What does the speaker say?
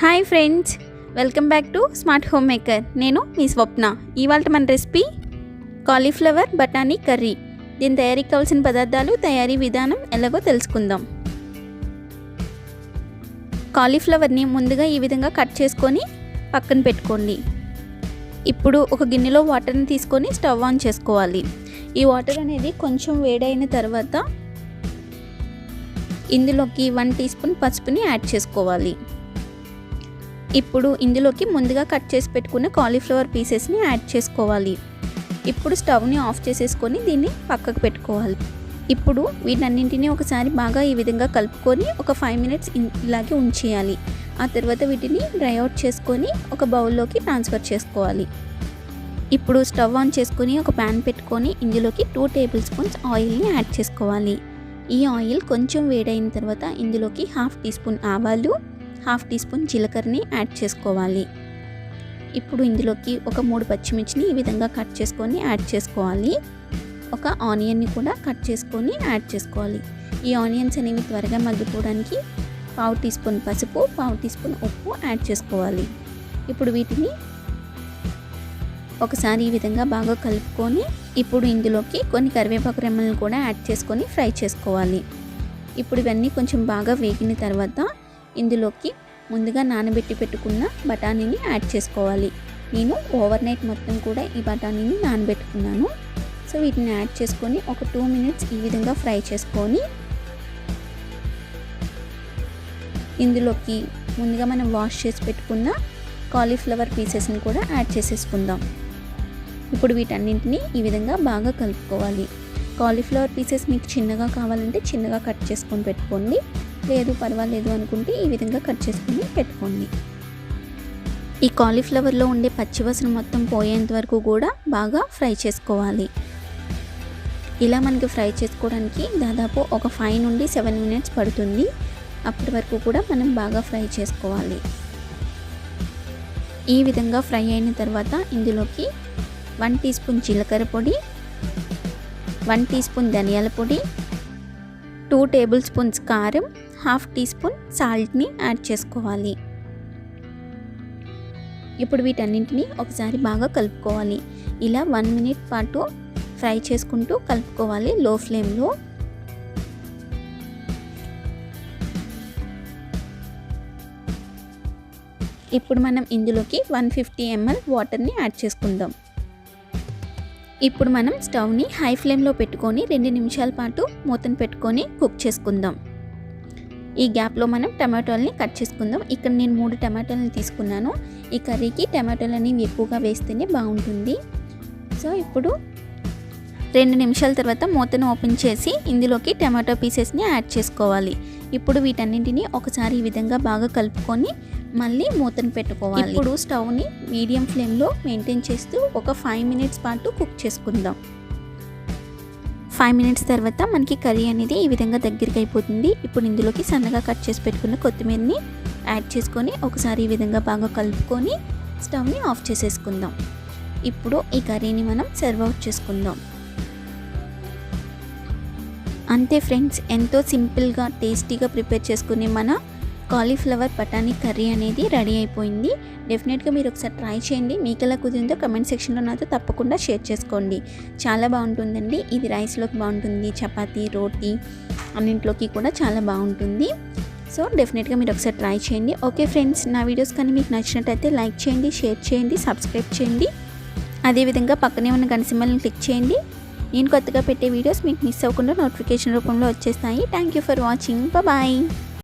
Hi friends, welcome back to smart home maker. నేను మీ స్వప్న. ఇవాళ మన రెసిపీ కాలీఫ్లవర్ బఠానీ కర్రీ. దీని తయారీకి కావాల్సిన పదార్థాలు, తయారీ విధానం ఎలాగో తెలుసుకుందాం. కాలీఫ్లవర్ని ముందుగా ఈ విధంగా కట్ చేసుకొని పక్కన పెట్టుకోండి. ఇప్పుడు ఒక గిన్నెలో వాటర్ని తీసుకొని స్టవ్ ఆన్ చేసుకోవాలి. ఈ వాటర్ అనేది కొంచెం వేడైన తర్వాత ఇందులోకి 1 టీ స్పూన్ పసుపుని యాడ్ చేసుకోవాలి. ఇప్పుడు ఇందులోకి ముందుగా కట్ చేసి పెట్టుకున్న కాలీఫ్లవర్ పీసెస్ని యాడ్ చేసుకోవాలి. ఇప్పుడు స్టవ్ని ఆఫ్ చేసేసుకొని దీన్ని పక్కకు పెట్టుకోవాలి. ఇప్పుడు వీటన్నింటినీ ఒకసారి బాగా ఈ విధంగా కలుపుకొని ఒక 5 మినిట్స్ ఇలాగే ఉంచేయాలి. ఆ తర్వాత వీటిని డ్రై అవుట్ చేసుకొని ఒక బౌల్లోకి ట్రాన్స్ఫర్ చేసుకోవాలి. ఇప్పుడు స్టవ్ ఆన్ చేసుకొని ఒక ప్యాన్ పెట్టుకొని ఇందులోకి 2 టేబుల్ స్పూన్స్ ఆయిల్ని యాడ్ చేసుకోవాలి. ఈ ఆయిల్ కొంచెం వేడైన తర్వాత ఇందులోకి 1/2 టీ స్పూన్ ఆవాలు, 1/2 టీ స్పూన్ జీలకర్రని యాడ్ చేసుకోవాలి. ఇప్పుడు ఇందులోకి ఒక 3 పచ్చిమిర్చిని ఈ విధంగా కట్ చేసుకొని యాడ్ చేసుకోవాలి. ఒక ఆనియన్ని కూడా కట్ చేసుకొని యాడ్ చేసుకోవాలి. ఈ ఆనియన్స్ అనేవి త్వరగా మగ్గిపోవడానికి 1/2 టీ స్పూన్ పసుపు, 1/2 టీ స్పూన్ ఉప్పు యాడ్ చేసుకోవాలి. ఇప్పుడు వీటిని ఒకసారి ఈ విధంగా బాగా కలుపుకొని ఇప్పుడు ఇందులోకి కొన్ని కరివేపాకు రెమ్మలను కూడా యాడ్ చేసుకొని ఫ్రై చేసుకోవాలి. ఇప్పుడు ఇవన్నీ కొంచెం బాగా వేగిన తర్వాత ఇందులోకి ముందుగా నానబెట్టి పెట్టుకున్న బఠానీని యాడ్ చేసుకోవాలి. నేను ఓవర్ నైట్ మొత్తం కూడా ఈ బఠానీని నానబెట్టుకున్నాను. సో వీటిని యాడ్ చేసుకొని ఒక 2 మినిట్స్ ఈ విధంగా ఫ్రై చేసుకొని ఇందులోకి ముందుగా మనం వాష్ చేసి పెట్టుకున్న కాలీఫ్లవర్ పీసెస్ని కూడా యాడ్ చేసేసుకుందాం. ఇప్పుడు వీటన్నింటినీ ఈ విధంగా బాగా కలుపుకోవాలి. కాలీఫ్లవర్ పీసెస్ మీకు చిన్నగా కావాలంటే చిన్నగా కట్ చేసుకొని పెట్టుకోండి, లేదు పర్వాలేదు అనుకుంటే ఈ విధంగా కట్ చేసుకొని పెట్టుకోండి. ఈ కాలీఫ్లవర్లో ఉండే పచ్చివాసన మొత్తం పోయేంత వరకు కూడా బాగా ఫ్రై చేసుకోవాలి. ఇలా మనకి ఫ్రై చేసుకోవడానికి దాదాపు ఒక 5 నుండి 7 మినిట్స్ పడుతుంది. అప్పటి వరకు కూడా మనం బాగా ఫ్రై చేసుకోవాలి. ఈ విధంగా ఫ్రై అయిన తర్వాత ఇందులోకి 1 టీ స్పూన్ జీలకర్ర పొడి, 1 టీ స్పూన్ ధనియాల పొడి, 2 టేబుల్ స్పూన్స్ కారం, 1/2 టీ స్పూన్ సాల్ట్ని యాడ్ చేసుకోవాలి. ఇప్పుడు వీటన్నింటినీ ఒకసారి బాగా కలుపుకోవాలి. ఇలా 1 మినిట్ పాటు ఫ్రై చేసుకుంటూ కలుపుకోవాలి లో ఫ్లేమ్లో. ఇప్పుడు మనం ఇందులోకి 150 ml వాటర్ని యాడ్ చేసుకుందాం. ఇప్పుడు మనం స్టవ్ని హై ఫ్లేమ్లో పెట్టుకొని 2 నిమిషాల పాటు మూతను పెట్టుకొని కుక్ చేసుకుందాం. ఈ గ్యాప్లో మనం టమాటోల్ని కట్ చేసుకుందాం. ఇక్కడ నేను 3 టమాటోలని తీసుకున్నాను. ఈ కర్రీకి టమాటోలు అనేవి ఎక్కువగా వేస్తేనే బాగుంటుంది. సో ఇప్పుడు 2 నిమిషాల తర్వాత మూతను ఓపెన్ చేసి ఇందులోకి టమాటో పీసెస్ని యాడ్ చేసుకోవాలి. ఇప్పుడు వీటన్నింటినీ ఒకసారి ఈ విధంగా బాగా కలుపుకొని మళ్ళీ మూతను పెట్టుకోవాలి. ఇప్పుడు స్టవ్ని మీడియం ఫ్లేమ్లో మెయింటైన్ చేస్తూ ఒక 5 మినిట్స్ పాటు కుక్ చేసుకుందాం. 5 మినిట్స్ తర్వాత మనకి కర్రీ అనేది ఈ విధంగా దగ్గరికి అయిపోతుంది. ఇప్పుడు ఇందులోకి సన్నగా కట్ చేసి పెట్టుకున్న కొత్తిమీరని యాడ్ చేసుకొని ఒకసారి ఈ విధంగా బాగా కలుపుకొని స్టవ్ని ఆఫ్ చేసేసుకుందాం. ఇప్పుడు ఈ కర్రీని మనం సర్వ్ అవుట్ చేసుకుందాం. అంతే ఫ్రెండ్స్, ఎంతో సింపుల్గా టేస్టీగా ప్రిపేర్ చేసుకునే మన కాలీఫ్లవర్ బఠానీ కర్రీ అనేది రెడీ అయిపోయింది. డెఫినెట్గా మీరు ఒకసారి ట్రై చేయండి. మీకు ఎలా కుదిరిందో కమెంట్ సెక్షన్లో నాతో తప్పకుండా షేర్ చేసుకోండి. చాలా బాగుంటుందండి. ఇది రైస్లోకి బాగుంటుంది, చపాతీ, రోటీ అన్నింటిలోకి కూడా చాలా బాగుంటుంది. సో డెఫినెట్గా మీరు ఒకసారి ట్రై చేయండి. ఓకే ఫ్రెండ్స్, నా వీడియోస్ కానీ మీకు నచ్చినట్టయితే లైక్ చేయండి, షేర్ చేయండి, సబ్స్క్రైబ్ చేయండి. అదేవిధంగా పక్కనే ఉన్న గంట సింబల్ని క్లిక్ చేయండి. నేను కొత్తగా పెట్టే వీడియోస్ మీకు మిస్ అవ్వకుండా నోటిఫికేషన్ రూపంలో వచ్చేస్తాయి. Thank you for watching. Bye.